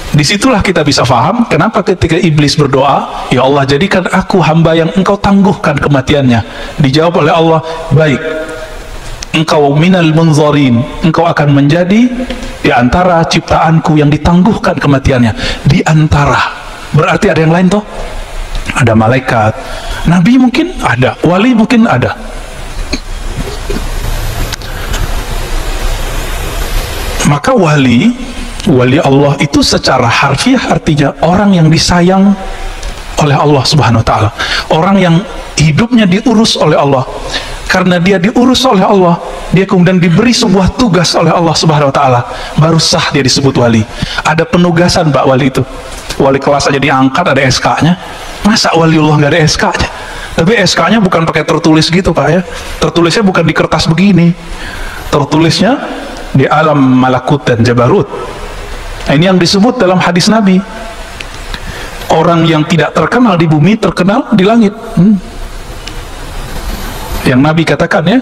Disitulah kita bisa paham kenapa ketika iblis berdoa, ya Allah jadikan aku hamba yang engkau tangguhkan kematiannya. Dijawab oleh Allah, baik, engkau minal munzarin, engkau akan menjadi di antara ciptaanku yang ditangguhkan kematiannya. Di antara, berarti ada yang lain toh? Ada malaikat, nabi mungkin ada, wali mungkin ada. Maka wali Allah itu secara harfiah artinya orang yang disayang oleh Allah Subhanahu wa ta'ala, orang yang hidupnya diurus oleh Allah. Karena dia diurus oleh Allah, dia kemudian diberi sebuah tugas oleh Allah Subhanahu wa ta'ala, baru sah dia disebut wali. Ada penugasan Pak wali itu. Wali kelas aja diangkat, ada SK-nya. Masa waliullah nggak ada SK-nya? Tapi SK-nya bukan pakai tertulis gitu Pak ya. Tertulisnya bukan di kertas begini. Tertulisnya di alam malakut dan jabarut. Nah, ini yang disebut dalam hadis Nabi. Orang yang tidak terkenal di bumi, terkenal di langit. Yang Nabi katakan ya,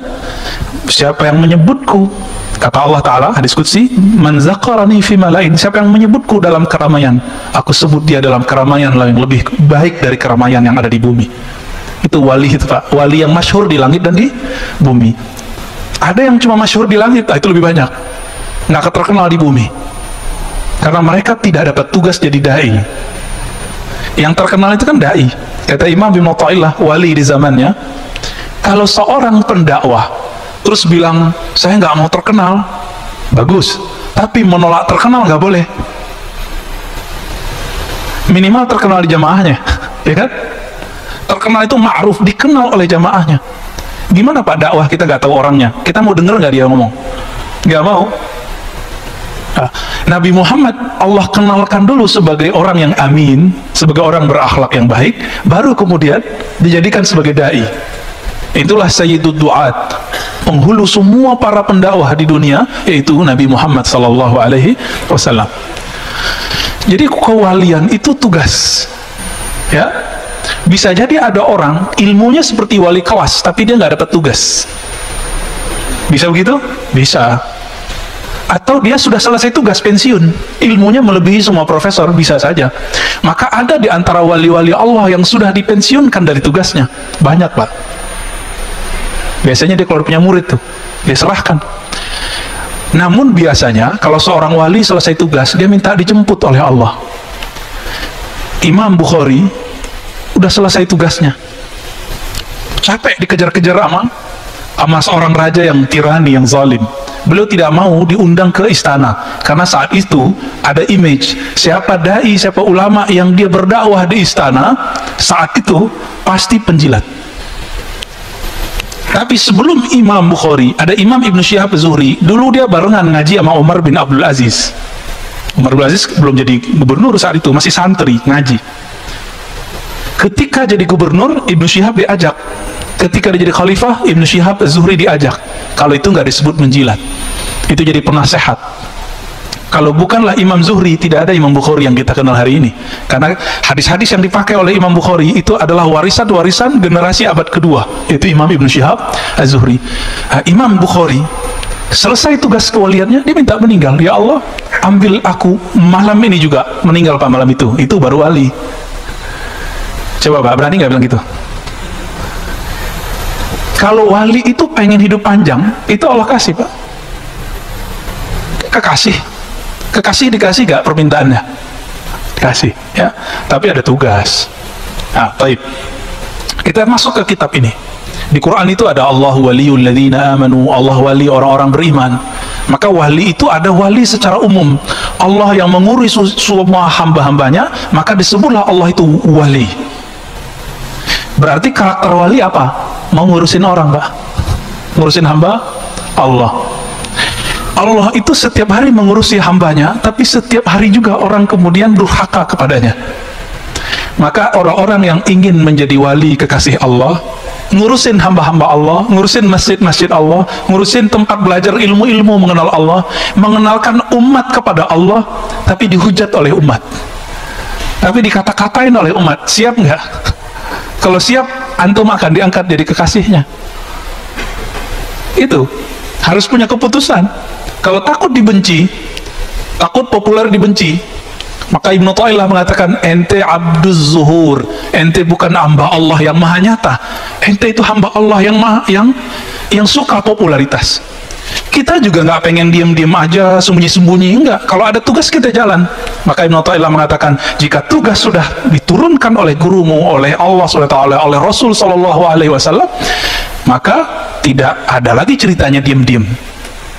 siapa yang menyebutku, kata Allah Ta'ala, hadis qudsi, man zakarani fi malain, siapa yang menyebutku dalam keramaian, aku sebut dia dalam keramaian yang lebih baik dari keramaian yang ada di bumi. Itu wali itu Pak, wali yang masyhur di langit dan di bumi. Ada yang cuma masyhur di langit, itu lebih banyak, nggak terkenal di bumi, karena mereka tidak dapat tugas jadi dai. Yang terkenal itu kan dai. Kata Imam bin Mu'ta'ilah, wali di zamannya, kalau seorang pendakwah terus bilang saya nggak mau terkenal, bagus, tapi menolak terkenal nggak boleh. Minimal terkenal di jamaahnya, ya kan? Terkenal itu ma'ruf, dikenal oleh jamaahnya. Gimana Pak dakwah kita nggak tahu orangnya? Kita mau denger nggak dia ngomong? Nggak mau. Nah, Nabi Muhammad Allah kenalkan dulu sebagai orang yang amin, sebagai orang berakhlak yang baik, baru kemudian dijadikan sebagai dai. Itulah Sayyidud Du'at, penghulu semua para pendakwah di dunia, yaitu Nabi Muhammad sallallahu alaihi wasallam. Jadi kewalian itu tugas, ya. Bisa jadi ada orang ilmunya seperti wali kelas, tapi dia nggak dapat tugas. Bisa begitu? Bisa. Atau dia sudah selesai tugas pensiun, ilmunya melebihi semua profesor, bisa saja. Maka ada di antara wali-wali Allah yang sudah dipensiunkan dari tugasnya, banyak Pak. Biasanya dia kalau punya murid tuh, dia serahkan. Namun biasanya kalau seorang wali selesai tugas, dia minta dijemput oleh Allah. Imam Bukhari udah selesai tugasnya, capek dikejar-kejar sama seorang raja yang tirani, yang zalim. Beliau tidak mau diundang ke istana, karena saat itu ada image siapa dai, siapa ulama yang dia berdakwah di istana, saat itu pasti penjilat. Tapi sebelum Imam Bukhari, ada Imam Ibn Syihab Zuhri. Dulu dia barengan ngaji sama Umar bin Abdul Aziz. Umar bin Aziz belum jadi gubernur saat itu, masih santri ngaji. Ketika jadi gubernur, Ibn Syihab diajak. Ketika dia jadi khalifah, Ibn Syihab Zuhri diajak. Kalau itu nggak disebut menjilat, itu jadi penasehat. Kalau bukanlah Imam Zuhri, tidak ada Imam Bukhari yang kita kenal hari ini. Karena hadis-hadis yang dipakai oleh Imam Bukhari itu adalah warisan-warisan generasi abad kedua, yaitu Imam Ibn Syihab Az-Zuhri. Imam Bukhari selesai tugas kewaliannya, dia minta meninggal. Ya Allah, ambil aku malam ini juga, meninggal Pak malam itu baru wali. Coba Pak, berani nggak bilang gitu? Kalau wali itu pengen hidup panjang, itu Allah kasih Pak. Kekasih dikasih gak permintaannya? Kasih, ya. Tapi ada tugas. Nah, baik. Kita masuk ke kitab ini. Di Quran itu ada Allah waliyul ladzina amanu, Allah wali orang-orang beriman. Maka wali itu ada wali secara umum. Allah yang mengurus semua hamba-hambanya, maka disebutlah Allah itu wali. Berarti karakter wali apa? Mau ngurusin orang Pak, ngurusin hamba Allah. Allah itu setiap hari mengurusi hambanya, tapi setiap hari juga orang kemudian durhaka kepadanya. Maka orang-orang yang ingin menjadi wali kekasih Allah, ngurusin hamba-hamba Allah, ngurusin masjid-masjid Allah, ngurusin tempat belajar ilmu-ilmu mengenal Allah, mengenalkan umat kepada Allah, tapi dihujat oleh umat, tapi dikata-katain oleh umat. Siap nggak? Kalau siap, antum akan diangkat jadi kekasihnya. Itu harus punya keputusan. Kalau takut dibenci, takut populer dibenci, Maka Ibnu Thaillah mengatakan, ente abduz zuhur, ente bukan hamba Allah yang maha nyata, ente itu hamba Allah yang suka popularitas. Kita juga nggak pengen diem-diem aja, sembunyi-sembunyi, enggak. Kalau ada tugas kita jalan. Maka Ibnu Thaillah mengatakan, jika tugas sudah diturunkan oleh gurumu, oleh Allah SWT, oleh Rasul SAW, maka tidak ada lagi ceritanya diem-diem.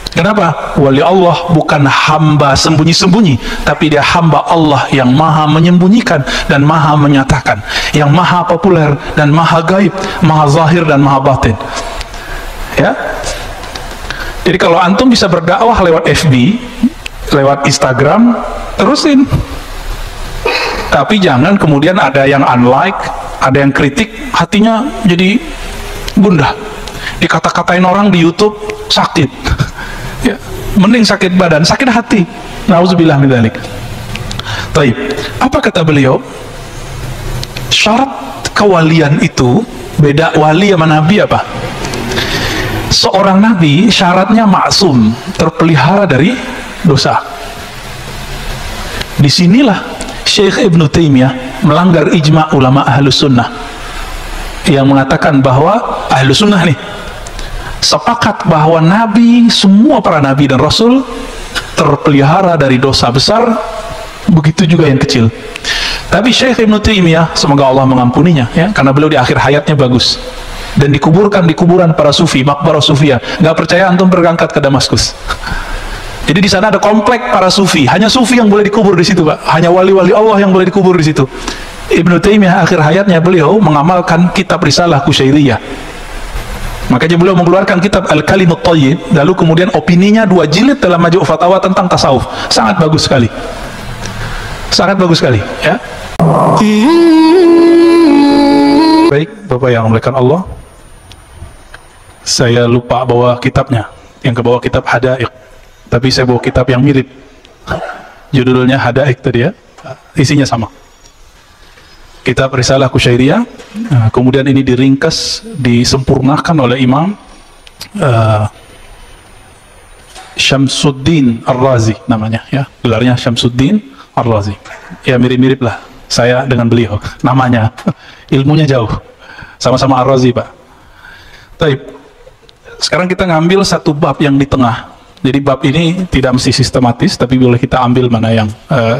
Kenapa? Wali Allah bukan hamba sembunyi-sembunyi, tapi dia hamba Allah yang maha menyembunyikan dan maha menyatakan, yang maha populer dan maha gaib, maha zahir dan maha batin. Ya. Jadi kalau antum bisa berdakwah lewat FB, lewat Instagram, terusin. Tapi jangan kemudian ada yang unlike, ada yang kritik, hatinya jadi gundah. Dikata-katain orang di YouTube, sakit. Ya, mending sakit badan, sakit hati. Nauzubillah min dzalik. Baik, apa kata beliau? Syarat kewalian itu beda wali sama nabi apa? Seorang nabi syaratnya maksum, terpelihara dari dosa. Disinilah Syekh Ibnu Taimiyah melanggar ijma' ulama ahlus sunnah yang mengatakan bahwa ahlus sunnah nih sepakat bahwa nabi, semua para nabi dan rasul terpelihara dari dosa besar, begitu juga yang kecil. Tapi Syekh Ibnu Taimiyah, semoga Allah mengampuninya ya, karena beliau di akhir hayatnya bagus dan dikuburkan di kuburan para sufi, makbarah sufia. Nggak percaya antum berangkat ke Damaskus. Jadi di sana ada komplek para sufi, hanya sufi yang boleh dikubur di situ, Pak. Hanya wali-wali Allah yang boleh dikubur di situ. Ibnu Taimiyah akhir hayatnya beliau mengamalkan kitab Risalah Qusyairiyah. Makanya beliau mengeluarkan kitab Al-Kalimut Thayyib, lalu kemudian opininya 2 jilid dalam Majmu' Fatawa tentang tasawuf. Sangat bagus sekali. Sangat bagus sekali, ya. Baik, Bapak yang memuliakan Allah. Saya lupa bawa kitabnya. Yang kebawa kitab Hada'iq. Tapi saya bawa kitab yang mirip. Judulnya Hada'iq tadi ya. Isinya sama. Kitab Risalah Qusyairiyah, kemudian ini diringkas, disempurnakan oleh Imam Syamsuddin Ar-Razi namanya ya, gelarnya Syamsuddin Ar-Razi. Ya mirip-mirip lah saya dengan beliau, namanya, ilmunya jauh, sama-sama Ar-Razi, Pak. Baik, sekarang kita ngambil satu bab yang di tengah. Jadi bab ini tidak mesti sistematis, tapi boleh kita ambil mana yang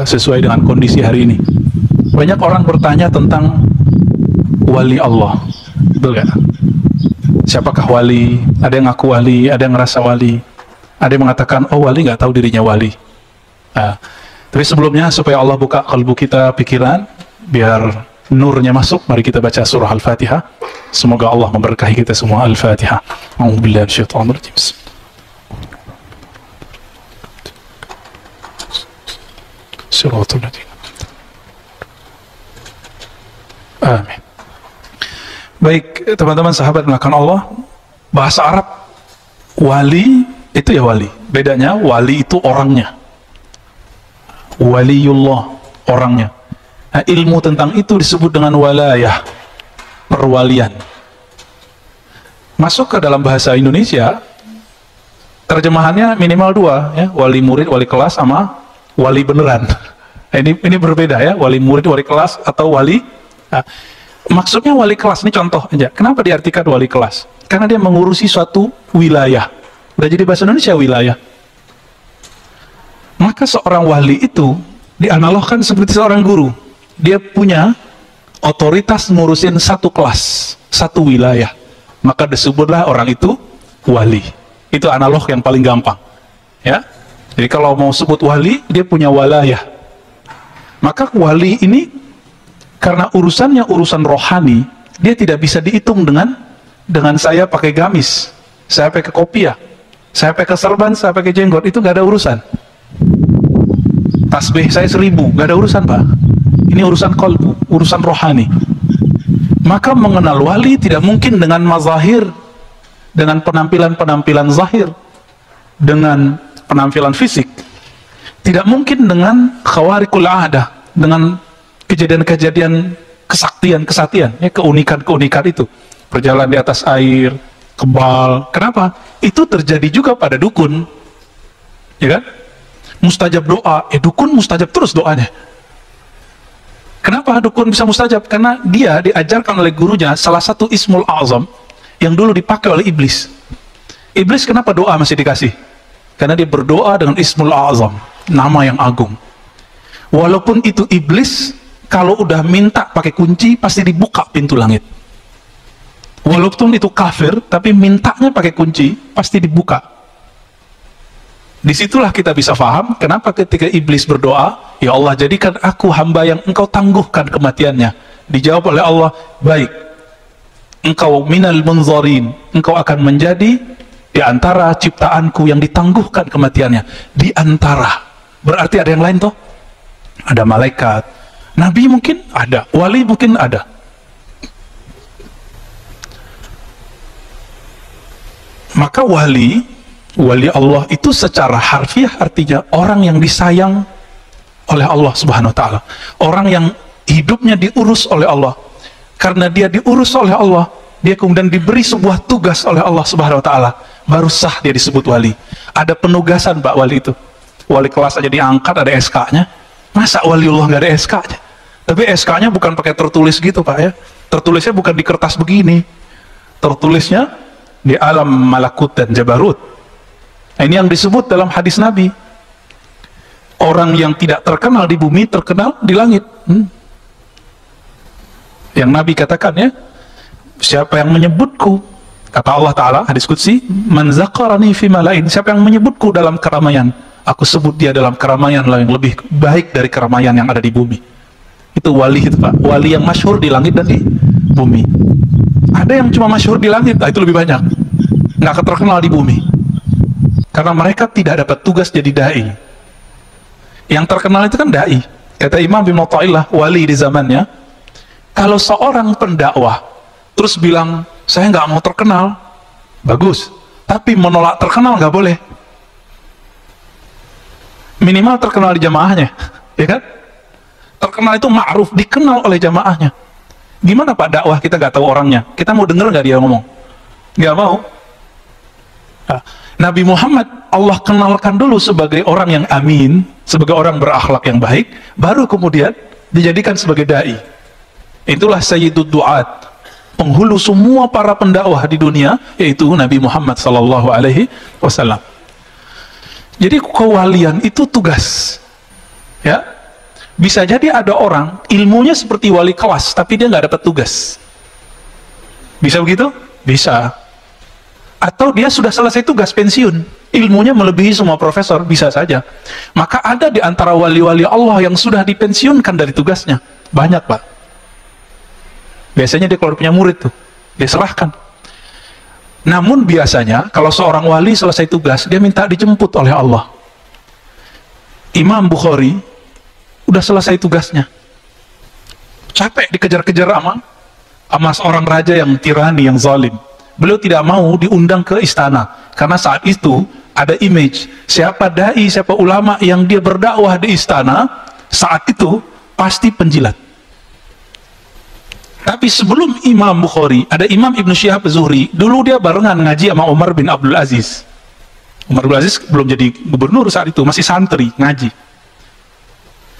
sesuai dengan kondisi hari ini. Banyak orang bertanya tentang wali Allah, betul gak? Siapakah wali? Ada yang ngaku wali, ada yang ngerasa wali, ada yang mengatakan, oh wali nggak tahu dirinya wali. Tapi sebelumnya supaya Allah buka kalbu kita, pikiran, biar nurnya masuk, mari kita baca surah Al-Fatihah. Semoga Allah memberkahi kita semua. Al-Fatihah. A'udzubillahi minasyaitonir rajim. Siratal ladzina. Amin. Baik, teman-teman sahabat melakukan Allah, bahasa Arab wali itu ya wali. Bedanya wali itu orangnya. Waliullah orangnya. Nah, ilmu tentang itu disebut dengan walayah, perwalian. Masuk ke dalam bahasa Indonesia, terjemahannya minimal 2 ya, wali murid, wali kelas sama wali beneran. Ini berbeda ya, wali murid, wali kelas atau wali. Nah, maksudnya wali kelas ini contoh aja. Kenapa diartikan wali kelas? Karena dia mengurusi suatu wilayah. Udah jadi bahasa Indonesia wilayah. Maka seorang wali itu dianalogkan seperti seorang guru. Dia punya otoritas ngurusin satu kelas, satu wilayah. Maka disebutlah orang itu wali. Itu analog yang paling gampang. Ya. Jadi kalau mau sebut wali, dia punya walayah. Maka wali ini karena urusannya urusan rohani, dia tidak bisa dihitung dengan saya pakai gamis, saya pakai kopiah, saya pakai serban, saya pakai jenggot, itu gak ada urusan. Tasbih saya 1000, gak ada urusan, Pak. Ini urusan qalbu, urusan rohani. Maka mengenal wali tidak mungkin dengan mazahir, dengan penampilan-penampilan zahir, dengan penampilan fisik. Tidak mungkin dengan khawarikul adah, dengan kejadian-kejadian kesaktian, ya, keunikan-keunikan itu. Berjalan di atas air, kebal. Kenapa? Itu terjadi juga pada dukun. Ya kan? Mustajab doa, dukun mustajab terus doanya. Kenapa dukun bisa mustajab? Karena dia diajarkan oleh gurunya salah satu Ismul A'zam yang dulu dipakai oleh iblis. Iblis kenapa doa masih dikasih? Karena dia berdoa dengan Ismul A'zam, nama yang agung. Walaupun itu iblis, kalau udah minta pakai kunci pasti dibuka pintu langit. Walaupun itu kafir, tapi mintanya pakai kunci pasti dibuka. Disitulah kita bisa paham kenapa ketika iblis berdoa, ya Allah, jadikan aku hamba yang engkau tangguhkan kematiannya. Dijawab oleh Allah, baik, engkau minal munzarin, engkau akan menjadi di antara ciptaanku yang ditangguhkan kematiannya. Di antara, berarti ada yang lain toh? Ada malaikat, nabi mungkin ada, wali mungkin ada. Maka wali Allah itu secara harfiah artinya orang yang disayang oleh Allah Subhanahu wa taala. Orang yang hidupnya diurus oleh Allah. Karena dia diurus oleh Allah, dia kemudian diberi sebuah tugas oleh Allah Subhanahu wa taala, baru sah dia disebut wali. Ada penugasan Pak wali itu. Wali kelas aja diangkat, ada SK-nya. Masa waliullah nggak ada SK-nya? Tapi SK-nya bukan pakai tertulis gitu Pak ya. Tertulisnya bukan di kertas begini. Tertulisnya di alam malakut dan jabarut. Nah, ini yang disebut dalam hadis Nabi. Orang yang tidak terkenal di bumi, terkenal di langit. Yang Nabi katakan ya, siapa yang menyebutku, kata Allah Ta'ala, hadis Qudsi, man zakarani fi malain, siapa yang menyebutku dalam keramaian, aku sebut dia dalam keramaian yang lebih baik dari keramaian yang ada di bumi. Itu wali itu Pak, wali yang masyhur di langit dan di bumi. Ada yang cuma masyhur di langit, itu lebih banyak, nggak terkenal di bumi. Karena mereka tidak dapat tugas jadi da'i. Yang terkenal itu kan da'i. Kata Imam bin Mutta'illah, wali di zamannya, kalau seorang pendakwah terus bilang, saya nggak mau terkenal, bagus. Tapi menolak terkenal nggak boleh. Minimal terkenal di jamaahnya, ya kan? Terkenal itu ma'ruf, dikenal oleh jamaahnya. Gimana Pak dakwah kita nggak tahu orangnya? Kita mau denger nggak dia ngomong? Nggak mau. Nah, Nabi Muhammad Allah kenalkan dulu sebagai orang yang amin, sebagai orang berakhlak yang baik, baru kemudian dijadikan sebagai da'i. Itulah Sayyidud Du'at, penghulu semua para pendakwah di dunia, yaitu Nabi Muhammad SAW. Jadi kewalian itu tugas, ya. Bisa jadi ada orang ilmunya seperti wali kelas, tapi dia nggak dapat tugas. Bisa begitu? Bisa. Atau dia sudah selesai tugas pensiun, ilmunya melebihi semua profesor, bisa saja. Maka ada di antara wali-wali Allah yang sudah dipensiunkan dari tugasnya, banyak Pak. Biasanya dia kalau punya murid tuh, dia serahkan. Namun biasanya kalau seorang wali selesai tugas, dia minta dijemput oleh Allah. Imam Bukhari udah selesai tugasnya, capek dikejar-kejar sama seorang raja yang tirani, yang zalim. Beliau tidak mau diundang ke istana, karena saat itu ada image, siapa da'i, siapa ulama yang dia berdakwah di istana, saat itu pasti penjilat. Tapi sebelum Imam Bukhari, ada Imam Ibn Syihab Zuhri, dulu dia barengan ngaji sama Umar bin Abdul Aziz. Umar bin Abdul Aziz belum jadi gubernur saat itu, masih santri, ngaji.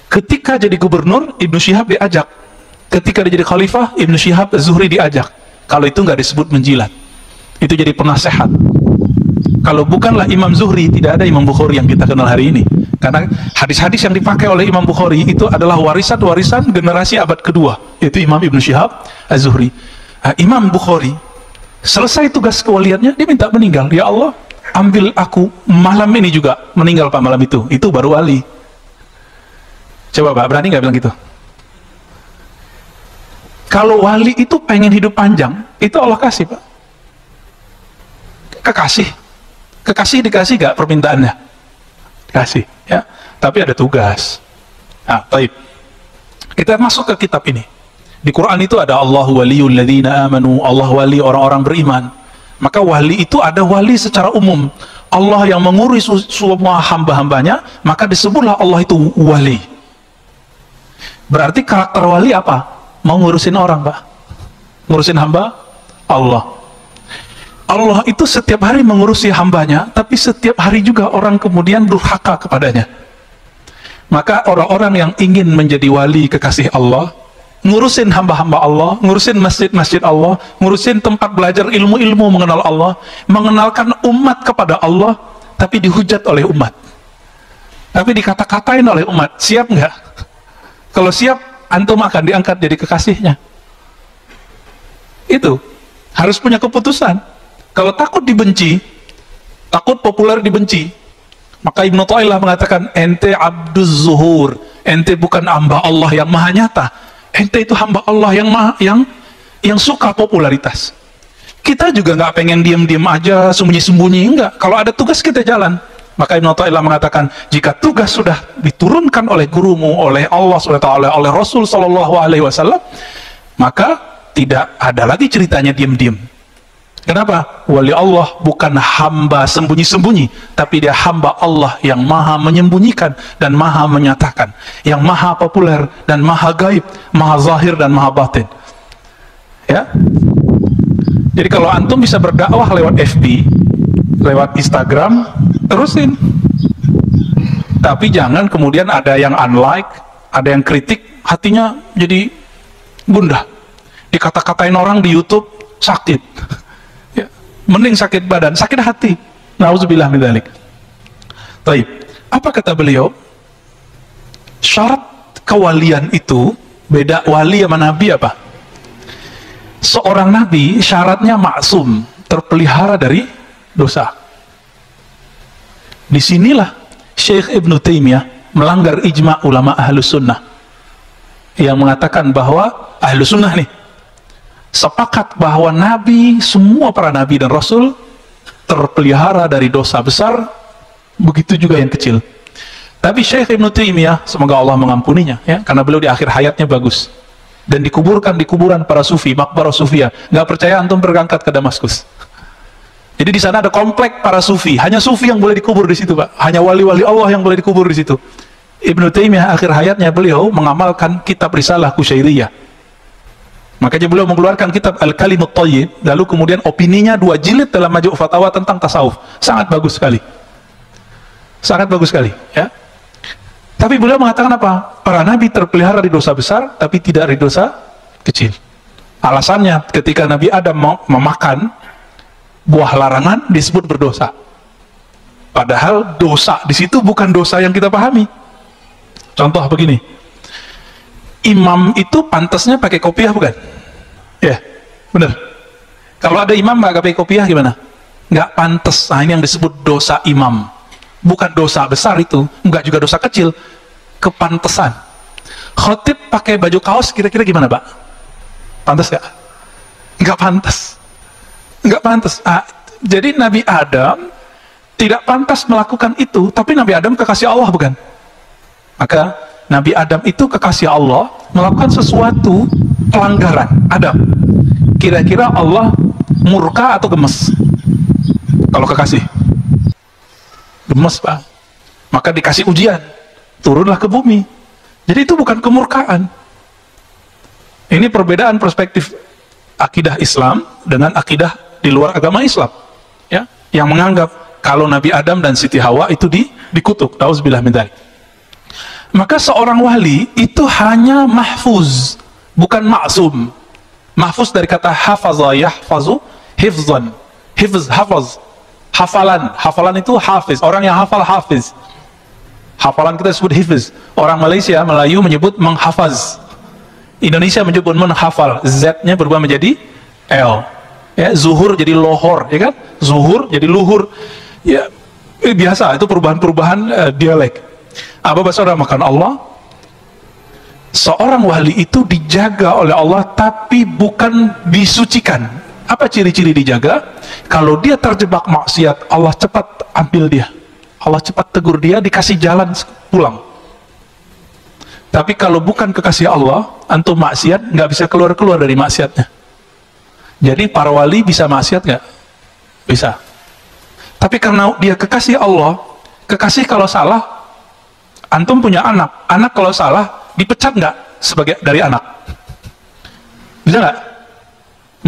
Ketika jadi gubernur, Ibn Syihab diajak. Ketika dia jadi khalifah, Ibn Syihab Zuhri diajak. Kalau itu nggak disebut menjilat, itu jadi penasehat. Kalau bukanlah Imam Zuhri, tidak ada Imam Bukhari yang kita kenal hari ini. Karena hadis-hadis yang dipakai oleh Imam Bukhari itu adalah warisan-warisan generasi abad kedua, yaitu Imam Ibn Syihab Az-Zuhri. Imam Bukhari selesai tugas kewaliannya, dia minta meninggal. Ya Allah, ambil aku malam ini juga, meninggal Pak malam itu baru wali. Coba Pak, berani nggak bilang gitu? Kalau wali itu pengen hidup panjang, itu Allah kasih Pak. Kekasih dikasih gak permintaannya? Kasih, ya. Tapi ada tugas. Nah, baik. Kita masuk ke kitab ini. Di Quran itu ada Allahu waliyul ladzina amanu, Allah wali orang-orang beriman. Maka wali itu ada wali secara umum. Allah yang mengurus semua hamba-hambanya, maka disebutlah Allah itu wali. Berarti karakter wali apa? Mau ngurusin orang Pak, ngurusin hamba Allah. Allah itu setiap hari mengurusi hambanya, tapi setiap hari juga orang kemudian durhaka kepadanya. Maka orang-orang yang ingin menjadi wali kekasih Allah, ngurusin hamba-hamba Allah, ngurusin masjid-masjid Allah, ngurusin tempat belajar ilmu-ilmu mengenal Allah, mengenalkan umat kepada Allah, tapi dihujat oleh umat, tapi dikata-katain oleh umat. Siap nggak? Kalau siap, antum akan diangkat jadi kekasihnya. Itu harus punya keputusan. Kalau takut dibenci, takut populer dibenci, maka Ibnu Thaillah mengatakan, ente abduz zuhur, ente bukan hamba Allah yang maha nyata, ente itu hamba Allah yang suka popularitas. Kita juga nggak pengen diam-diam aja, sembunyi-sembunyi, enggak. Kalau ada tugas kita jalan. Maka Ibnu Thaillah mengatakan, jika tugas sudah diturunkan oleh gurumu, oleh Allah SWT, oleh Rasul SAW, maka tidak ada lagi ceritanya diam-diam. Kenapa? Wali Allah bukan hamba sembunyi-sembunyi, tapi dia hamba Allah yang maha menyembunyikan dan maha menyatakan, yang maha populer dan maha gaib, maha zahir dan maha batin. Ya. Jadi kalau antum bisa berdakwah lewat FB, lewat Instagram, terusin. Tapi jangan kemudian ada yang unlike, ada yang kritik, hatinya jadi gundah. Dikata-katain orang di YouTube, sakit. Ya. Mending sakit badan, sakit hati. Nauzubillah min dzalik. Baik, apa kata beliau? Syarat kewalian itu beda wali sama nabi apa? Seorang nabi syaratnya maksum, terpelihara dari dosa. Disinilah Syekh Ibnu Taimiyah melanggar ijma' ulama ahlus sunnah yang mengatakan bahwa ahlus sunnah nih sepakat bahwa nabi, semua para nabi dan rasul terpelihara dari dosa besar, begitu juga yang kecil. Tapi Syekh Ibnu Taimiyah, semoga Allah mengampuninya, ya, karena beliau di akhir hayatnya bagus dan dikuburkan di kuburan para sufi, Maqbarah Sufiyah. Nggak percaya antum berangkat ke Damaskus. Jadi di sana ada komplek para sufi, hanya sufi yang boleh dikubur di situ, Pak. Hanya wali-wali Allah yang boleh dikubur di situ. Ibnu Taimiyah akhir hayatnya beliau mengamalkan kitab Risalah Qusyairiyah. Makanya beliau mengeluarkan kitab Al-Kalimut Thayyib, lalu kemudian opininya 2 jilid dalam Majmu' Fatawa tentang tasawuf. Sangat bagus sekali. Sangat bagus sekali, ya. Tapi beliau mengatakan apa? Para nabi terpelihara di dosa besar, tapi tidak di dosa kecil. Alasannya ketika Nabi Adam memakan buah larangan disebut berdosa. Padahal dosa di situ bukan dosa yang kita pahami. Contoh begini. Imam itu pantasnya pakai kopiah bukan? Ya, benar. Kalau ada imam nggak pakai kopiah gimana? Nggak pantas. Nah, ini yang disebut dosa imam. Bukan dosa besar itu, nggak juga dosa kecil. Kepantesan. Khotib pakai baju kaos kira-kira gimana, Pak? Pantas nggak? Nggak pantas. Nggak pantas. Jadi Nabi Adam tidak pantas melakukan itu, tapi Nabi Adam kekasih Allah bukan? Maka Nabi Adam itu kekasih Allah melakukan sesuatu pelanggaran. Adam, kira-kira Allah murka atau gemes? Kalau kekasih gemes, Pak. Maka dikasih ujian, turunlah ke bumi. Jadi itu bukan kemurkaan. Ini perbedaan perspektif akidah Islam dengan akidah di luar agama Islam, ya, yang menganggap kalau Nabi Adam dan Siti Hawa itu dikutuk. Nauzubillah min dzalik. Maka seorang wali itu hanya mahfuz, bukan maksum. Mahfuz dari kata hafaza yahfazu hifzan. Hifz, hafaz, hafalan. Hafalan itu hafiz, orang yang hafal hafiz. Hafalan kita disebut hifz. Orang Malaysia, Melayu menyebut menghafaz. Indonesia menyebut menghafal. Z-nya berubah menjadi L. Ya, zuhur jadi lohor, ya kan? Zuhur jadi luhur. Ya, biasa, itu perubahan-perubahan dialek. Apa saudara makan Allah? Seorang wali itu dijaga oleh Allah, tapi bukan disucikan. Apa ciri-ciri dijaga? Kalau dia terjebak maksiat, Allah cepat ambil dia. Allah cepat tegur dia, dikasih jalan pulang. Tapi kalau bukan kekasih Allah, antum maksiat, nggak bisa keluar-keluar dari maksiatnya. Jadi para wali bisa maksiat nggak? Bisa. Tapi karena dia kekasih Allah, kekasih kalau salah, antum punya anak, anak kalau salah dipecat nggak sebagai dari anak? Bisa nggak?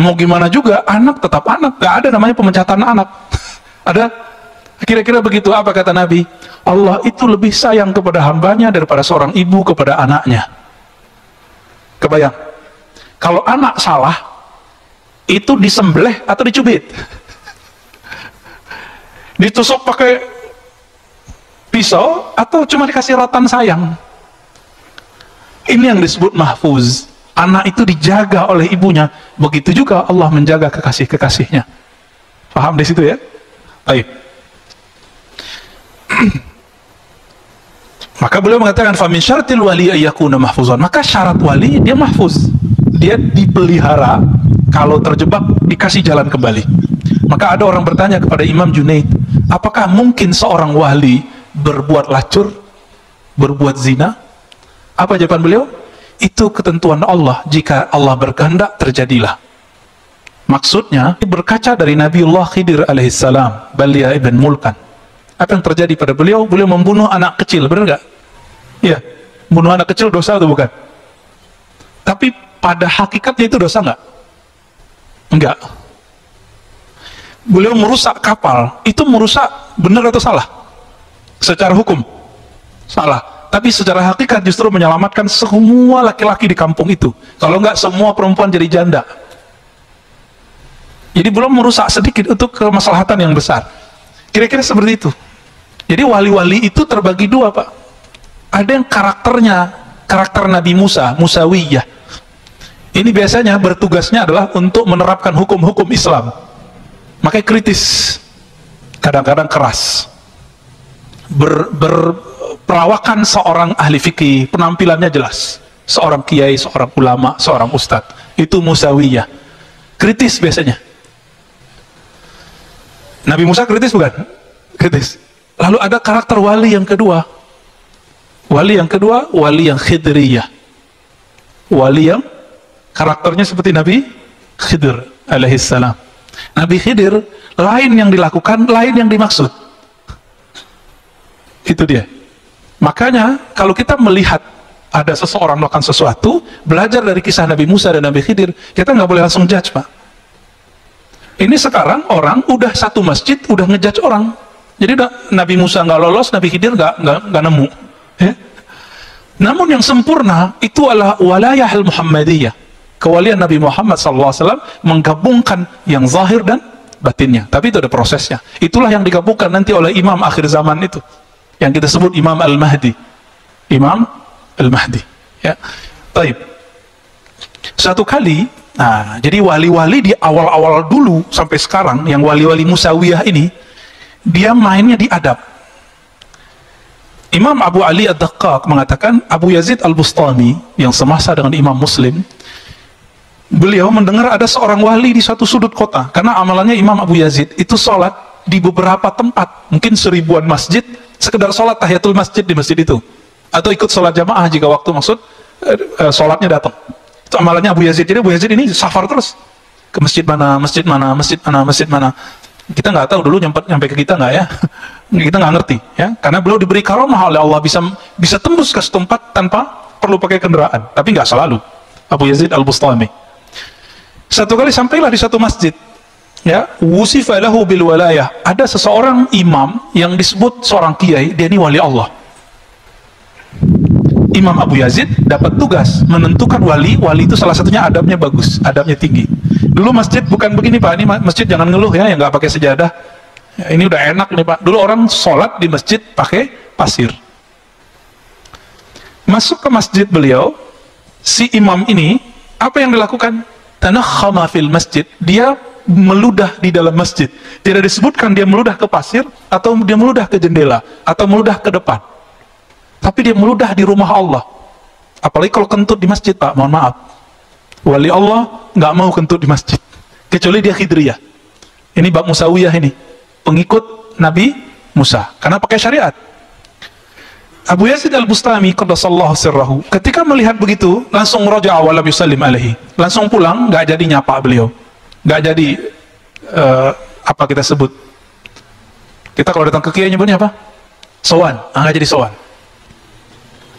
Mau gimana juga, anak tetap anak, nggak ada namanya pemecatan anak. Ada? Kira-kira begitu. Apa kata Nabi? Allah itu lebih sayang kepada hambanya daripada seorang ibu kepada anaknya. Kebayang? Kalau anak salah, itu disembelih atau dicubit? Ditusuk pakai pisau atau cuma dikasih rotan sayang? Ini yang disebut mahfuz. Anak itu dijaga oleh ibunya. Begitu juga Allah menjaga kekasih-kekasihnya. Paham di situ ya? Baik. Maka beliau mengatakan famin syaratil wali ayyakuna mahfuzan. Maka syarat wali dia mahfuz. Dia dipelihara, kalau terjebak dikasih jalan kembali. Maka ada orang bertanya kepada Imam Junaid, apakah mungkin seorang wali berbuat lacur, berbuat zina? Apa jawaban beliau? Itu ketentuan Allah, jika Allah berkehendak terjadilah. Maksudnya berkaca dari Nabiullah Khidir alaihissalam, Balia ibn Mulkan. Apa yang terjadi pada beliau? Beliau membunuh anak kecil, benar nggak? Iya, bunuh anak kecil dosa atau bukan? Tapi pada hakikatnya itu dosa nggak? Enggak. Beliau merusak kapal, itu merusak benar atau salah? Secara hukum salah. Tapi secara hakikat justru menyelamatkan semua laki-laki di kampung itu. Kalau enggak, semua perempuan jadi janda. Jadi belum merusak sedikit untuk kemaslahatan yang besar. Kira-kira seperti itu. Jadi wali-wali itu terbagi dua, Pak. Ada yang karakternya, karakter Nabi Musa, Musawiyah. Ini biasanya bertugasnya adalah untuk menerapkan hukum-hukum Islam. Makanya kritis. Kadang-kadang keras. Perawakan seorang ahli fikih, penampilannya jelas. Seorang kiai, seorang ulama, seorang ustadz. Itu Musawiyah. Kritis biasanya. Nabi Musa kritis bukan? Kritis. Lalu ada karakter wali yang kedua. Wali yang kedua, wali yang khidriyah. Wali yang karakternya seperti Nabi Khidir alaihissalam. Nabi Khidir, lain yang dilakukan, lain yang dimaksud. Itu dia. Makanya kalau kita melihat ada seseorang melakukan sesuatu, belajar dari kisah Nabi Musa dan Nabi Khidir, kita nggak boleh langsung judge, Pak. Ini sekarang orang udah satu masjid udah ngejudge orang. Jadi Nabi Musa nggak lolos, Nabi Khidir nggak nemu. Ya? Namun yang sempurna itu adalah walayah al-Muhammadiyah. Kewalian Nabi Muhammad SAW menggabungkan yang zahir dan batinnya. Tapi itu ada prosesnya. Itulah yang digabungkan nanti oleh imam akhir zaman itu, yang kita sebut Imam Al-Mahdi. Imam Al-Mahdi. Ya. Baik. Satu kali, nah, jadi wali-wali di awal-awal dulu sampai sekarang, yang wali-wali Musawiyah ini, dia mainnya di adab. Imam Abu Ali Ad-Daqqaq mengatakan, Abu Yazid Al-Bustami, yang semasa dengan Imam Muslim, beliau mendengar ada seorang wali di suatu sudut kota, karena amalannya Imam Abu Yazid itu sholat di beberapa tempat, mungkin 1000-an masjid, sekedar sholat tahiyatul masjid di masjid itu, atau ikut sholat jamaah jika waktu maksud sholatnya datang. Itu amalannya Abu Yazid. Jadi Abu Yazid ini safar terus ke masjid mana, masjid mana, masjid mana, masjid mana. Kita nggak tahu dulu nyampe ke kita nggak ya. Kita nggak ngerti ya, karena beliau diberi karamah oleh Allah, bisa tembus ke setempat tanpa perlu pakai kendaraan. Tapi nggak selalu. Abu Yazid Al-Bustami satu kali sampailah di satu masjid, ya, wusifa lahu bil walayah. Ada seseorang imam yang disebut seorang kiai, dia ini wali Allah. Imam Abu Yazid dapat tugas menentukan wali itu salah satunya adabnya bagus, adabnya tinggi. Dulu masjid bukan begini, Pak. Ini masjid jangan ngeluh ya, yang nggak pakai sejadah. Ya, ini udah enak nih, Pak. Dulu orang sholat di masjid pakai pasir. Masuk ke masjid beliau, si imam ini apa yang dilakukan? Tanakhama fil masjid. Dia meludah di dalam masjid. Tidak disebutkan dia meludah ke pasir, atau dia meludah ke jendela, atau meludah ke depan. Tapi dia meludah di rumah Allah. Apalagi kalau kentut di masjid, Pak, mohon maaf. Wali Allah nggak mau kentut di masjid, kecuali dia khidriyah. Ini bab Musawiyah ini, pengikut Nabi Musa, karena pakai syariat. Abu Yazid Al-Bustami qaddasallahu sirrahu, ketika melihat begitu, langsung raja'a wa lam yusallim alaihi. Langsung pulang, nggak jadi nyapa beliau. Nggak jadi, apa kita sebut? Kita kalau datang ke kiai nyebutnya apa? Sowan. Nggak jadi sowan.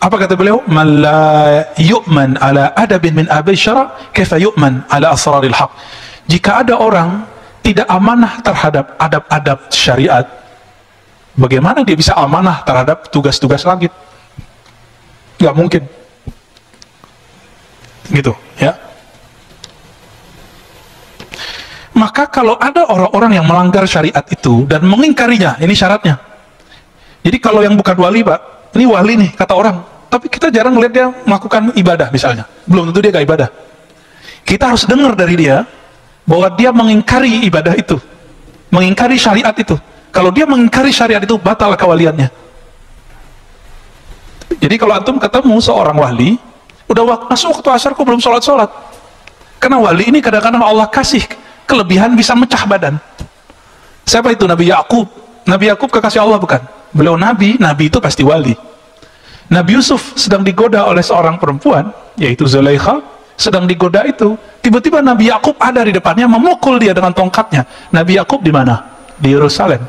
Apa kata beliau? Man la yu'man ala adabin min abai syara' kaifa yu'man ala asraril haq. Jika ada orang tidak amanah terhadap adab-adab syariat, bagaimana dia bisa amanah terhadap tugas-tugas langit? Nggak mungkin. Gitu, ya. Maka kalau ada orang-orang yang melanggar syariat itu dan mengingkarinya, ini syaratnya. Jadi kalau yang bukan wali, Pak, ini wali nih kata orang, tapi kita jarang melihat dia melakukan ibadah misalnya, belum tentu dia gak ibadah. Kita harus dengar dari dia bahwa dia mengingkari ibadah itu, mengingkari syariat itu. Kalau dia mengingkari syariat itu, batal kewaliannya. Jadi kalau antum ketemu seorang wali, udah masuk waktu asar kok belum sholat-sholat. Karena wali ini kadang-kadang Allah kasih kelebihan bisa mecah badan. Siapa itu? Nabi Yakub. Nabi Yakub kekasih Allah bukan? Beliau nabi, nabi itu pasti wali. Nabi Yusuf sedang digoda oleh seorang perempuan, yaitu Zulaikha, sedang digoda itu. Tiba-tiba Nabi Yakub ada di depannya, memukul dia dengan tongkatnya. Nabi Yakub di mana? Di Yerusalem.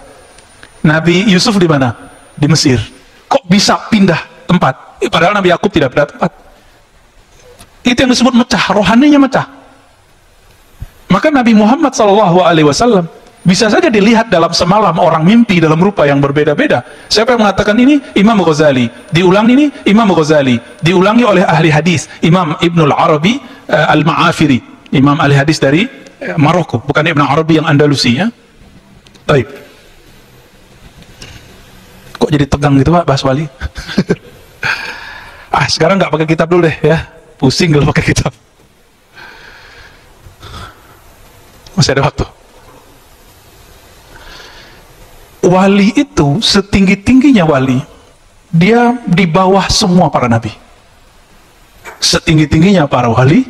Nabi Yusuf di mana? Di Mesir. Kok bisa pindah tempat? Padahal Nabi Yakub tidak pindah tempat. Itu yang disebut mecah, rohaninya mecah. Maka Nabi Muhammad SAW bisa saja dilihat dalam semalam orang mimpi dalam rupa yang berbeda-beda. Siapa yang mengatakan ini? Imam Ghazali. Diulang ini? Imam Ghazali. Diulangi oleh ahli hadis, Imam Ibnul Arabi Al-Ma'afiri, Imam ahli hadis dari Maroko, bukan Ibn Arabi yang Andalusi, ya. Baik. Kok jadi tegang gitu, Pak, bahas wali? Sekarang nggak pakai kitab dulu deh, ya. Pusing kalau pakai kitab. Masih ada waktu. Wali itu setinggi-tingginya wali, dia di bawah semua para nabi. Setinggi-tingginya para wali,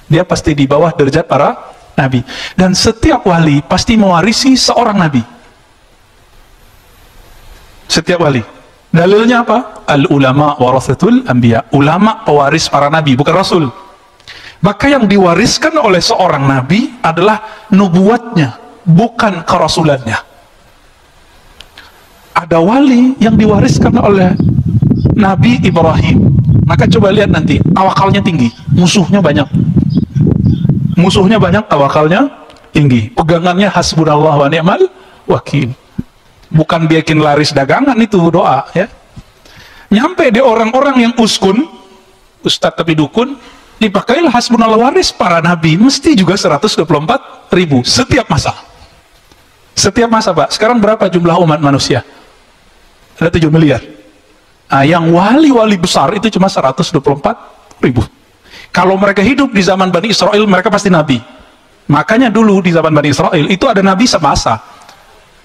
dia pasti di bawah derajat para nabi. Dan setiap wali pasti mewarisi seorang nabi. Setiap wali. Dalilnya apa? Al-ulama warathatul anbiya. Ulama pewaris para nabi, bukan rasul. Maka yang diwariskan oleh seorang nabi adalah nubuatnya, bukan kerasulannya. Ada wali yang diwariskan oleh Nabi Ibrahim. Maka coba lihat nanti, tawakalnya tinggi, musuhnya banyak. Musuhnya banyak, tawakalnya tinggi. Pegangannya hasbunallah wa ni'mal wakil. Bukan bikin laris dagangan itu doa, ya. Nyampe di orang-orang yang uskun, ustadz tapi dukun, dipakailah hasbunallah waris para nabi, mesti juga 124.000 setiap masa. Setiap masa, Pak. Sekarang berapa jumlah umat manusia? Ada 7 miliar. Nah, yang wali-wali besar itu cuma 124.000. Kalau mereka hidup di zaman Bani Israel, mereka pasti nabi. Makanya dulu di zaman Bani Israel itu ada nabi semasa.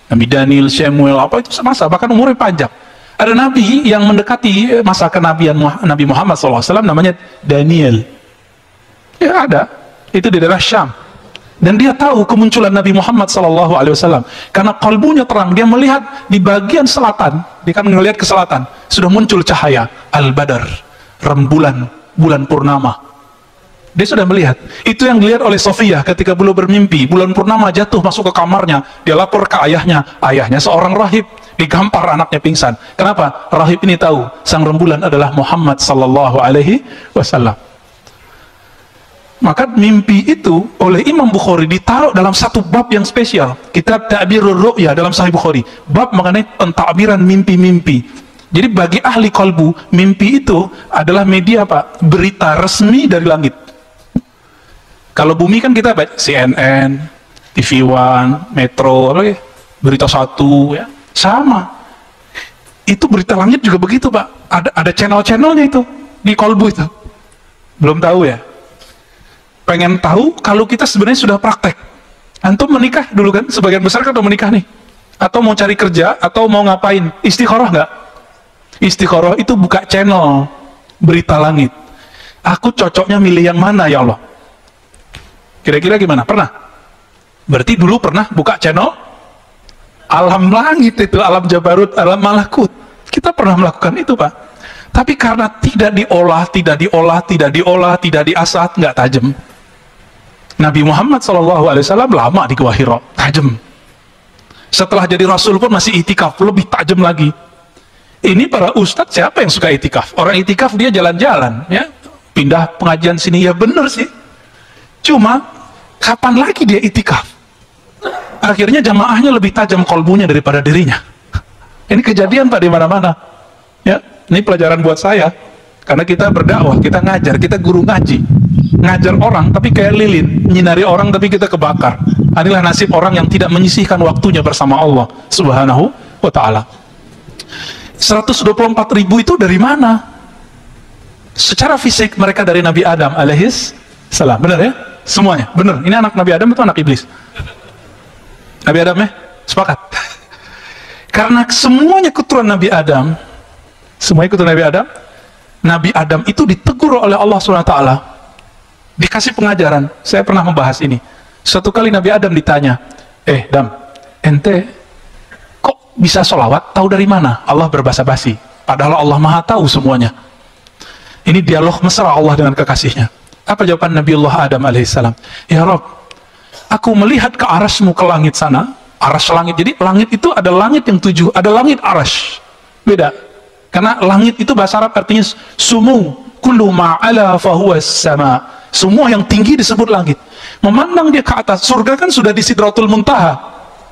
Nabi Daniel, Samuel, apa itu semasa, bahkan umurnya panjang. Ada nabi yang mendekati masa kenabian Nabi Muhammad SAW, namanya Daniel. Ya ada, itu di daerah Syam. Dan dia tahu kemunculan Nabi Muhammad SAW karena kalbunya terang. Dia melihat di bagian selatan, dia kan melihat ke selatan, sudah muncul cahaya Al-Badar, rembulan, bulan purnama. Dia sudah melihat. Itu yang dilihat oleh Sofia ketika beliau bermimpi. Bulan purnama jatuh masuk ke kamarnya. Dia lapor ke ayahnya. Ayahnya seorang rahib. Digampar anaknya pingsan. Kenapa? Rahib ini tahu sang rembulan adalah Muhammad SAW. Maka mimpi itu oleh Imam Bukhari ditaruh dalam satu bab yang spesial, kitab Ta'birur Ru'ya dalam Sahih Bukhari, bab mengenai pentakbiran mimpi-mimpi. Jadi bagi ahli kalbu, mimpi itu adalah media, Pak, berita resmi dari langit. Kalau bumi kan kita baca CNN, TV One, Metro, apa ya, Berita Satu, ya, sama. Itu berita langit juga begitu, Pak. Ada channel-channelnya itu di kalbu itu. Belum tahu ya? Pengen tahu kalau kita sebenarnya sudah praktek. Antum menikah dulu kan, sebagian besar kan udah menikah nih, atau mau cari kerja, atau mau ngapain, istikharah nggak? Istikharah itu buka channel berita langit. Aku cocoknya milih yang mana ya Allah? Kira-kira gimana? Pernah? Berarti dulu pernah buka channel alam langit itu, alam Jabarut, alam Malakut. Kita pernah melakukan itu, Pak. Tapi karena tidak diolah, tidak diasah, nggak tajam. Nabi Muhammad SAW lama di Gua Hira, tajam. Setelah jadi Rasul pun masih itikaf, lebih tajam lagi. Ini para ustadz siapa yang suka itikaf? Orang itikaf dia jalan-jalan, ya, pindah pengajian sini, ya bener sih. Cuma kapan lagi dia itikaf? Akhirnya jamaahnya lebih tajam kolbunya daripada dirinya. Ini kejadian, Pak, di mana-mana. Ya, ini pelajaran buat saya. Karena kita berdakwah, kita ngajar, kita guru ngaji. Ngajar orang tapi kayak lilin, nyinari orang tapi kita kebakar. Inilah nasib orang yang tidak menyisihkan waktunya bersama Allah Subhanahu wa ta'ala. 124.000 itu dari mana? Secara fisik mereka dari Nabi Adam alaihis salam. Benar ya? Semuanya, benar. Ini anak Nabi Adam itu anak iblis. Nabi Adam ya? Sepakat. Karena semuanya keturunan Nabi Adam, semuanya keturunan Nabi Adam. Nabi Adam itu ditegur oleh Allah SWT, dikasih pengajaran. Saya pernah membahas ini. Suatu kali Nabi Adam ditanya, Adam, ente kok bisa sholawat? Tahu dari mana? Allah berbahasa basi, padahal Allah maha tahu semuanya. Ini dialog mesra Allah dengan kekasihnya. Apa jawaban Nabiullah Adam alaihissalam? Ya Rob, aku melihat ke arasmu, ke langit sana. Aras langit, jadi langit itu ada langit yang 7, ada langit aras, beda. Karena langit itu bahasa Arab artinya sumu, kullu ma'ala fahuwas sama. Semua yang tinggi disebut langit. Memandang dia ke atas, surga kan sudah di Sidratul Muntaha,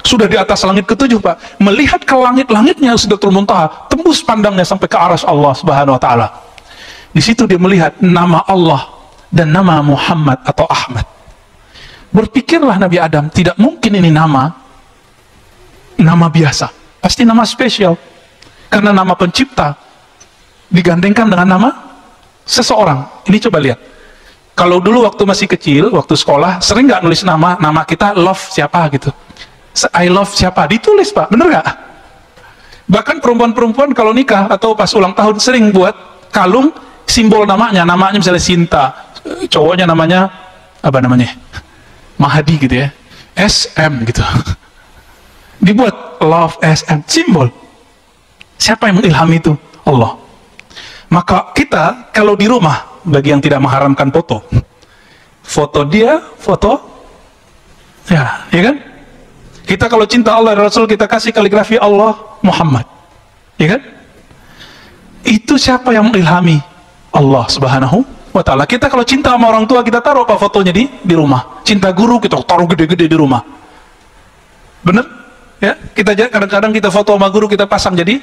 sudah di atas langit ke-7 Pak. Melihat ke langit-langitnya Sidratul Muntaha, tembus pandangnya sampai ke aras Allah Subhanahu wa ta'ala. Di situ dia melihat nama Allah dan nama Muhammad atau Ahmad. Berpikirlah Nabi Adam, tidak mungkin ini nama biasa, pasti nama spesial. Karena nama pencipta digandengkan dengan nama seseorang. Ini coba lihat. Kalau dulu waktu masih kecil, waktu sekolah, sering nggak nulis nama kita love siapa gitu. I love siapa, ditulis Pak, bener nggak? Bahkan perempuan-perempuan kalau nikah atau pas ulang tahun sering buat kalung simbol namanya misalnya Sinta, cowoknya namanya apa namanya? Mahadi gitu ya, SM gitu. Dibuat love SM, simbol. Siapa yang mengilhami itu? Allah. Maka kita kalau di rumah, bagi yang tidak mengharamkan foto dia, ya kan? Kita kalau cinta Allah dan Rasul, kita kasih kaligrafi Allah Muhammad, ya kan? Itu siapa yang mengilhami? Allah Subhanahu wa ta'ala. Kita kalau cinta sama orang tua, kita taruh apa fotonya di rumah. Cinta guru, kita taruh gede-gede di rumah. Bener? Ya, kita kadang-kadang kita foto sama guru, kita pasang jadi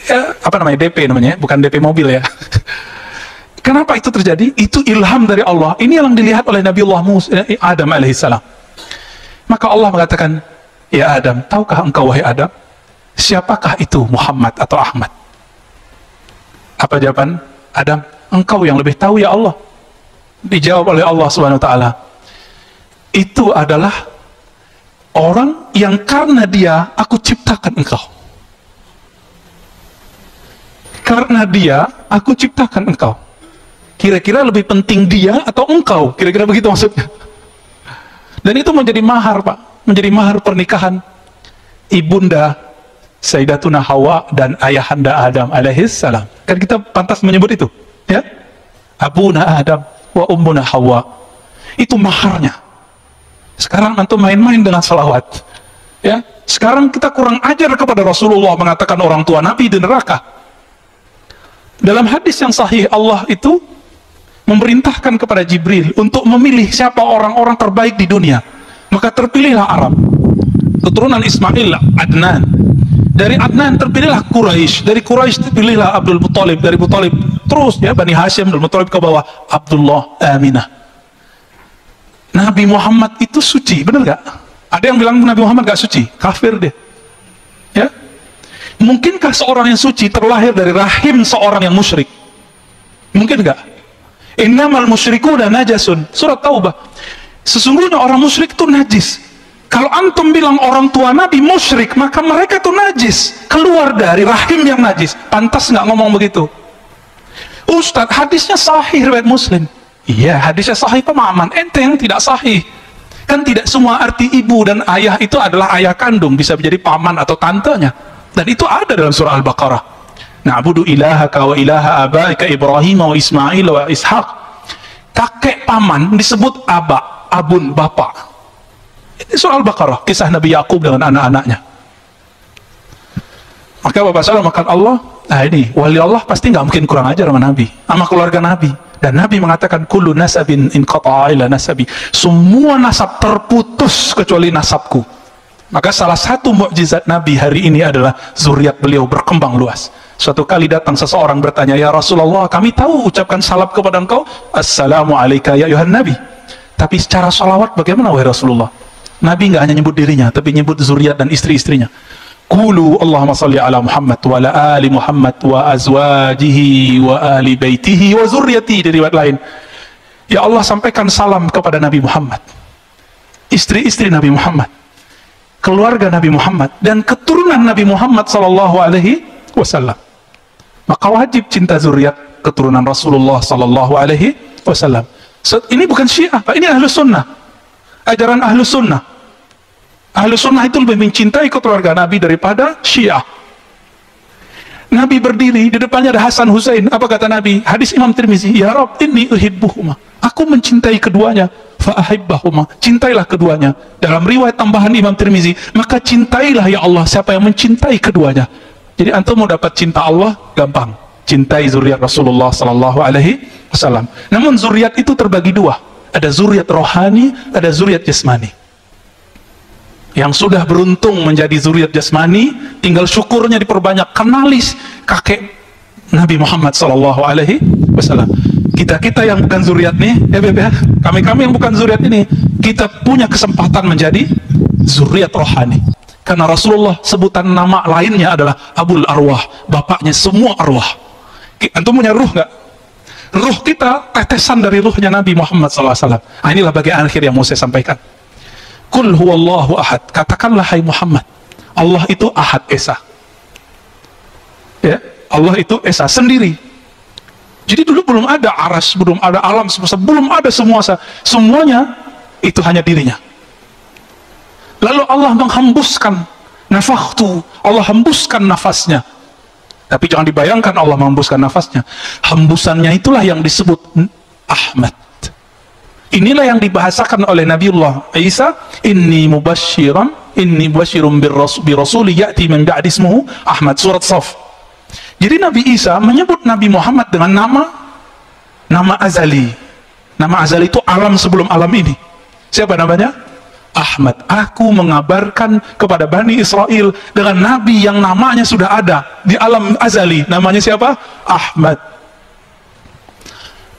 ya, apa namanya, DP namanya, bukan DP mobil ya. Kenapa itu terjadi? Itu ilham dari Allah. Ini yang dilihat oleh Nabiullah Adam alaihissalam. Maka Allah mengatakan, ya Adam, tahukah engkau wahai Adam, siapakah itu Muhammad atau Ahmad? Apa jawaban Adam? Engkau yang lebih tahu ya Allah. Dijawab oleh Allah Subhanahu wa ta'ala, itu adalah orang yang karena dia aku ciptakan engkau. Karena dia aku ciptakan engkau. Kira-kira lebih penting dia atau engkau? Kira-kira begitu maksudnya. Dan itu menjadi mahar Pak, menjadi mahar pernikahan ibunda Sayyidatuna Hawa dan ayahanda Adam alaihissalam. Kan kita pantas menyebut itu, ya? Abuna Adam wa ummuna Hawa. Itu maharnya. Sekarang antum main-main dengan salawat, ya? Sekarang kita kurang ajar kepada Rasulullah, mengatakan orang tua Nabi di neraka. Dalam hadis yang sahih, Allah itu memerintahkan kepada Jibril untuk memilih siapa orang-orang terbaik di dunia. Maka terpilihlah Arab, keturunan Ismail, Adnan. Dari Adnan terpilihlah Quraisy, dari Quraisy terpilihlah Abdul Muttalib, dari Muttalib terus ya Bani Hashim, Abdul Muttalib ke bawah Abdullah, Aminah. Nabi Muhammad itu suci, benar gak? Ada yang bilang Nabi Muhammad gak suci, kafir deh. Ya, mungkinkah seorang yang suci terlahir dari rahim seorang yang musyrik? Mungkin gak? Innamal musyrikuna najasun, surat Taubah. Sesungguhnya orang musyrik itu najis. Kalau antum bilang orang tua Nabi musyrik, maka mereka itu najis, keluar dari rahim yang najis. Pantas nggak ngomong begitu? Ustadz, hadisnya sahih riwayat Muslim. Iya, hadisnya sahih, pemahaman ente yang tidak sahih. Kan tidak semua arti ibu dan ayah itu adalah ayah kandung, bisa menjadi paman atau tantenya. Dan itu ada dalam surah Al-Baqarah. Na'budu ilahaka wa ilaha abaika Ibrahim wa Ismail wa Ishaq. Kakek paman disebut aba, abun, bapak. Ini surah Al-Baqarah, kisah Nabi Yakub dengan anak-anaknya. Maka Bapak Salam makan Allah, nah ini wali Allah pasti nggak mungkin kurang ajar sama Nabi, sama keluarga Nabi. Dan Nabi mengatakan kullu nasabin inqata'a ila nasabi, semua nasab terputus kecuali nasabku. Maka salah satu mukjizat Nabi hari ini adalah zuriat beliau berkembang luas. Suatu kali datang seseorang bertanya, ya Rasulullah, kami tahu ucapkan salam kepada engkau, assalamu alayka ya ayuhan Nabi, tapi secara salawat bagaimana wahai Rasulullah? Nabi nggak hanya nyebut dirinya, tapi nyebut zuriat dan istri-istrinya. Qulu Allahumma salli ala Muhammad wa ala ali Muhammad wa azwajihi wa ali baitihi wa zurriyati. Di riwayat lain, ya Allah sampaikan salam kepada Nabi Muhammad, istri-istri Nabi Muhammad, keluarga Nabi Muhammad, dan keturunan Nabi Muhammad sallallahu alaihi wasallam. Maka wajib cinta zuriat keturunan Rasulullah sallallahu alaihi wasallam. Ini bukan Syiah, Pak. Ini Ahlus Sunnah. Ajaran Ahlus Sunnah. Ahlus Sunnah itu lebih mencintai keluarga Nabi daripada Syiah. Nabi berdiri, di depannya ada Hasan Husain. Apa kata Nabi? Hadis Imam Tirmizi, ya Rabb, inni uhibbuhuma. Aku mencintai keduanya. Fa'ahibbahuma. Cintailah keduanya. Dalam riwayat tambahan Imam Tirmizi, maka cintailah ya Allah siapa yang mencintai keduanya. Jadi antum mau dapat cinta Allah, gampang. Cintai zuriat Rasulullah sallallahu alaihi wasallam. Namun zuriat itu terbagi dua. Ada zuriat rohani, ada zuriat jasmani. Yang sudah beruntung menjadi zuriat jasmani, tinggal syukurnya diperbanyak. Kenalis kakek Nabi Muhammad sallallahu alaihi wasallam. Kita yang bukan zuriat nih, kami yang bukan zuriat ini, kita punya kesempatan menjadi zuriat rohani. Karena Rasulullah sebutan nama lainnya adalah Abul Arwah, bapaknya semua arwah. Antum punya ruh nggak? Ruh kita tetesan dari ruhnya Nabi Muhammad SAW. Nah, inilah bagian akhir yang mau saya sampaikan. Qul huwallahu ahad. Katakanlah hai Muhammad, Allah itu ahad, esa. Ya, Allah itu esa sendiri. Jadi dulu belum ada aras, belum ada alam semesta, belum ada semuanya itu hanya dirinya. Lalu Allah menghembuskan nafakhtu, Allah hembuskan nafasnya. Tapi jangan dibayangkan Allah menghembuskan nafasnya. Hembusannya itulah yang disebut Ahmad. Inilah yang dibahasakan oleh Nabiullah Isa, inni mubasyirum bi rasuli ya'ti min ba'di ismuhu Ahmad, surat Shaf. Jadi Nabi Isa menyebut Nabi Muhammad dengan nama azali. Nama azali itu alam sebelum alam ini. Siapa namanya? Ahmad. Aku mengabarkan kepada Bani Israel dengan Nabi yang namanya sudah ada di alam azali. Namanya siapa? Ahmad.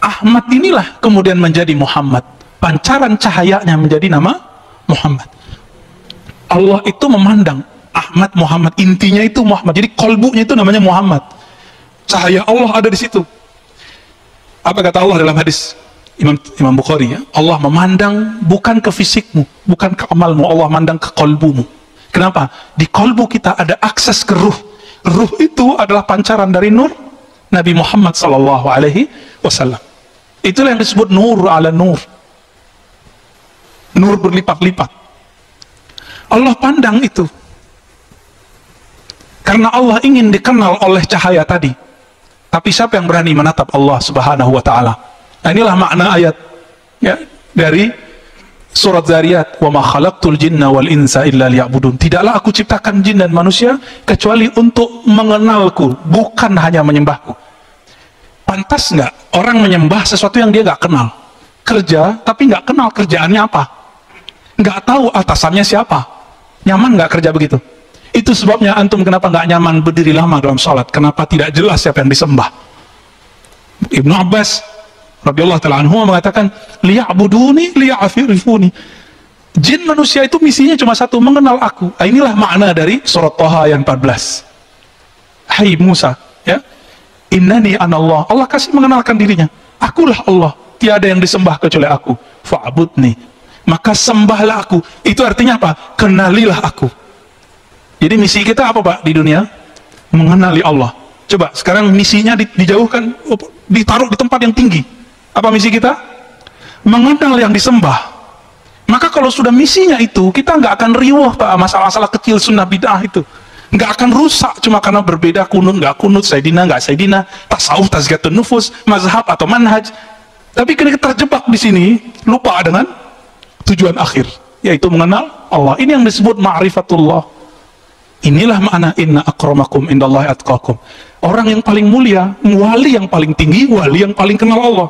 Ahmad inilah kemudian menjadi Muhammad. Pancaran cahayanya menjadi nama Muhammad. Allah itu memandang Ahmad Muhammad, intinya itu Muhammad. Jadi kolbunya itu namanya Muhammad. Cahaya Allah ada di situ. Apa kata Allah dalam hadis Imam Bukhari, ya? Allah memandang bukan ke fisikmu, bukan ke amalmu, Allah memandang ke kolbumu. Kenapa? Di kolbu kita ada akses ke ruh. Ruh itu adalah pancaran dari nur Nabi Muhammad sallallahu alaihi wasallam. Itulah yang disebut nur ala nur. Nur berlipat-lipat. Allah pandang itu. Karena Allah ingin dikenal oleh cahaya tadi. Tapi siapa yang berani menatap Allah Subhanahu wa taala? Nah, inilah makna ayat ya dari surat Zariyat, wa ma khalaqtul jinna wal insa illa liya'budun. Tidaklah aku ciptakan jin dan manusia kecuali untuk mengenalku, bukan hanya menyembahku. Pantas nggak orang menyembah sesuatu yang dia nggak kenal? Kerja tapi nggak kenal kerjaannya apa, nggak tahu atasannya siapa. Nyaman nggak kerja begitu? Itu sebabnya antum kenapa nggak nyaman berdiri lama dalam sholat, kenapa tidak jelas siapa yang disembah. Ibnu Abbas radhiyallahu ta'ala anhu mengatakan, liya'buduni liya'afirifuni. Jin manusia itu misinya cuma satu, mengenal aku. Nah, inilah makna dari surat Thaha ayat 14. Hai Musa, ya, innani anallah. Allah kasih mengenalkan dirinya, akulah Allah, tiada yang disembah kecuali aku. Fa'budni, maka sembahlah aku. Itu artinya apa? Kenalilah aku. Jadi misi kita apa, Pak, di dunia? Mengenali Allah. Coba sekarang misinya dijauhkan, ditaruh di tempat yang tinggi. Apa misi kita? Mengenal yang disembah. Maka kalau sudah misinya itu, kita nggak akan riuh, Pak, masalah-masalah kecil sunnah bid'ah itu. Nggak akan rusak cuma karena berbeda kunut, nggak kunut, sayyidina, nggak sayyidina, tasawuf, tazkiyatun nufus, mazhab atau manhaj. Tapi kita terjebak di sini, lupa dengan tujuan akhir, yaitu mengenal Allah. Ini yang disebut ma'rifatullah. Inilah makna inna akramakum indallahi atqakum. Orang yang paling mulia, wali yang paling tinggi, wali yang paling kenal Allah.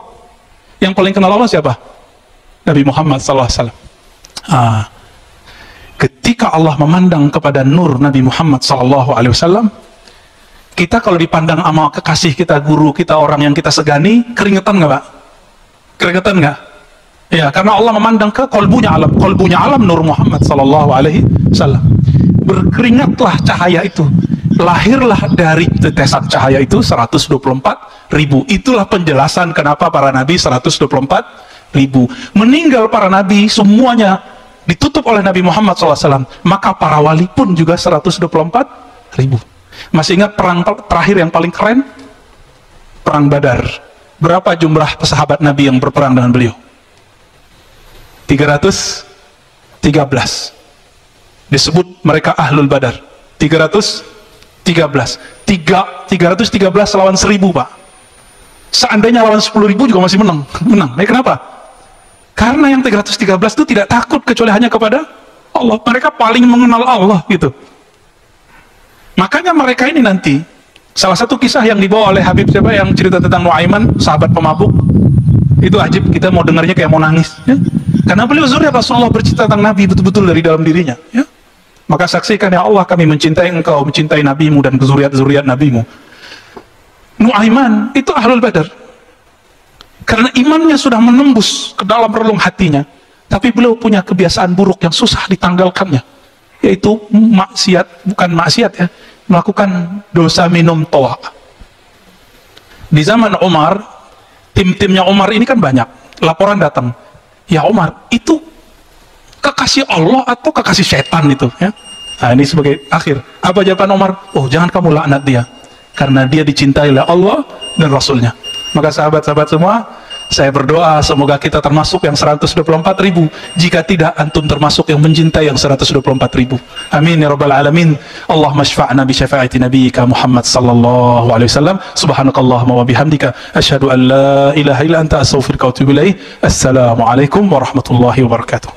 Yang paling kenal Allah siapa? Nabi Muhammad SAW. Ketika Allah memandang kepada nur Nabi Muhammad SAW, kita kalau dipandang sama kekasih kita, guru kita, orang yang kita segani, keringetan nggak, Pak? Keringetan nggak? Ya, karena Allah memandang ke kolbunya alam Nur Muhammad sallallahu alaihi wasallam. Berkeringatlah cahaya itu, lahirlah dari tetesan cahaya itu 124.000. Itulah penjelasan kenapa para nabi 124.000. Meninggal para nabi semuanya ditutup oleh Nabi Muhammad SAW, maka para wali pun juga 124.000. Masih ingat perang terakhir yang paling keren? Perang Badar. Berapa jumlah sahabat Nabi yang berperang dengan beliau? 313. Disebut mereka Ahlul Badar. 313 lawan 1000, Pak. Seandainya lawan 10.000 juga masih menang. Kenapa? Karena yang 313 itu tidak takut kecuali hanya kepada Allah. Mereka paling mengenal Allah gitu. Makanya mereka ini nanti, salah satu kisah yang dibawa oleh Habib siapa yang cerita tentang Nuaiman, sahabat pemabuk, itu ajib, kita mau dengarnya kayak mau nangis ya? Karena beliau zuriat Rasulullah, bercerita tentang Nabi betul-betul dari dalam dirinya ya? Maka saksikan ya Allah, kami mencintai engkau, mencintai nabimu dan zuriat-zuriat nabimu. Nuaiman itu Ahlul Badar, karena imannya sudah menembus ke dalam relung hatinya. Tapi beliau punya kebiasaan buruk yang susah ditanggalkannya, yaitu maksiat, bukan maksiat ya, melakukan dosa minum toa. Di zaman Umar, tim-timnya Umar ini kan banyak. Laporan datang, ya Umar, itu kekasih Allah atau kekasih setan itu ya? Nah, ini sebagai akhir. Apa jawaban Umar? Oh, jangan kamu laknat dia, karena dia dicintai oleh Allah dan Rasulnya. Maka sahabat-sahabat semua, saya berdoa semoga kita termasuk yang 124.000. Jika tidak, antum termasuk yang mencintai yang 124.000. Amin ya rabbal alamin. Allahumma syfa'na bi syafaati nabiyyika Muhammad sallallahu alaihi wasallam. Subhanakallahumma wa bihamdika asyhadu an la ilaha illa anta astaghfiruka wa atubu ilaik. Assalamualaikum warahmatullahi wabarakatuh.